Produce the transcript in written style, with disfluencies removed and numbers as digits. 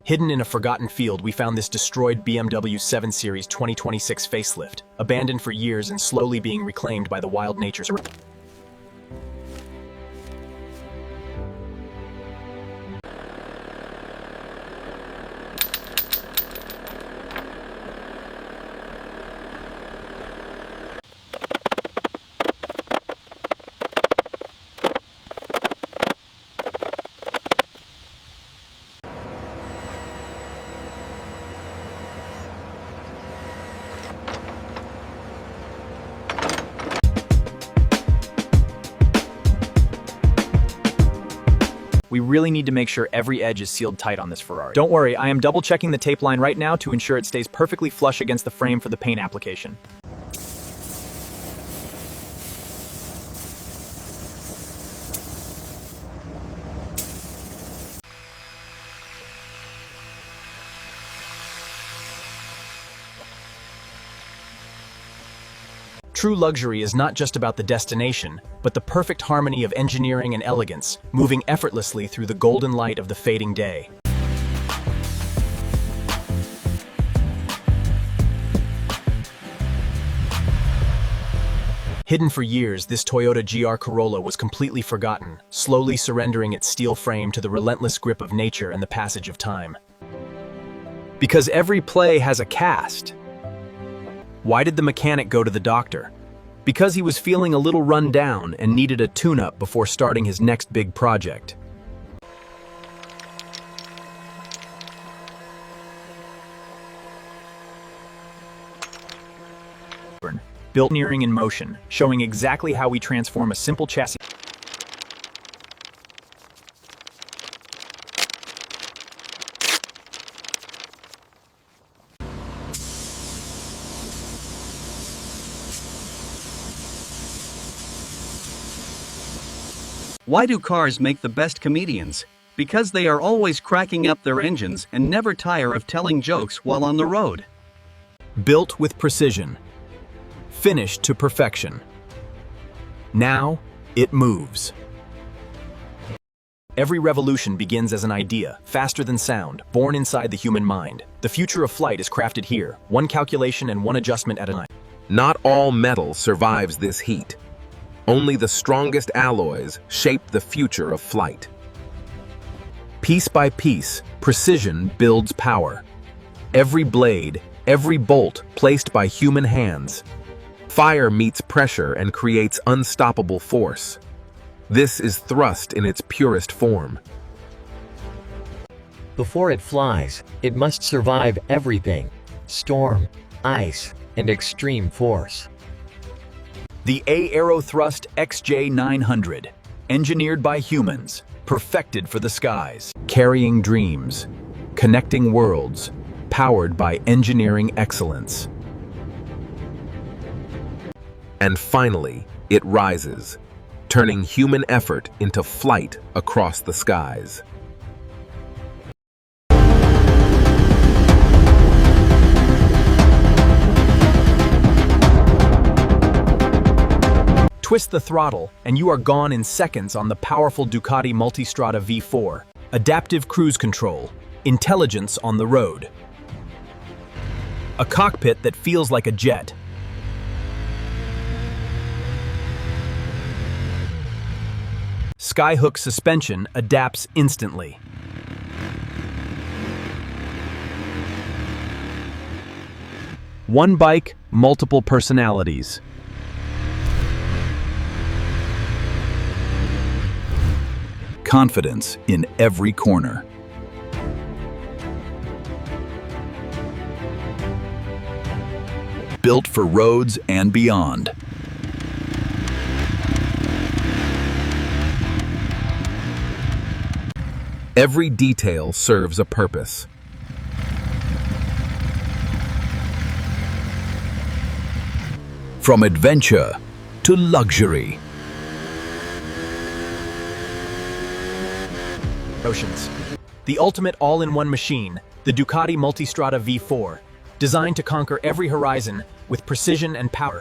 Hidden in a forgotten field, we found this destroyed BMW 7 Series 2026 facelift, abandoned for years and slowly being reclaimed by the wild natures around. We really need to make sure every edge is sealed tight on this Ferrari. Don't worry, I am double checking the tape line right now to ensure it stays perfectly flush against the frame for the paint application. True luxury is not just about the destination, but the perfect harmony of engineering and elegance, moving effortlessly through the golden light of the fading day. Hidden for years, this Toyota GR Corolla was completely forgotten, slowly surrendering its steel frame to the relentless grip of nature and the passage of time. Because every play has a cast. Why did the mechanic go to the doctor? Because he was feeling a little run down and needed a tune-up before starting his next big project. Built engineering in motion, showing exactly how we transform a simple chassis. Why do cars make the best comedians? Because they are always cracking up their engines and never tire of telling jokes while on the road. Built with precision. Finished to perfection. Now, it moves. Every revolution begins as an idea, faster than sound, born inside the human mind. The future of flight is crafted here, one calculation and one adjustment at a time. Not all metal survives this heat. Only the strongest alloys shape the future of flight. Piece by piece, precision builds power. Every blade, every bolt placed by human hands. Fire meets pressure and creates unstoppable force. This is thrust in its purest form. Before it flies, it must survive everything: storm, ice, and extreme force. The AEROTHRUST XJ-900, engineered by humans, perfected for the skies. Carrying dreams, connecting worlds, powered by engineering excellence. And finally, it rises, turning human effort into flight across the skies. Twist the throttle, and you are gone in seconds on the powerful Ducati Multistrada V4. Adaptive cruise control, intelligence on the road. A cockpit that feels like a jet. Skyhook suspension adapts instantly. One bike, multiple personalities. Confidence in every corner. Built for roads and beyond. Every detail serves a purpose. From adventure to luxury. Oceans. The ultimate all-in-one machine, the Ducati Multistrada V4, designed to conquer every horizon with precision and power.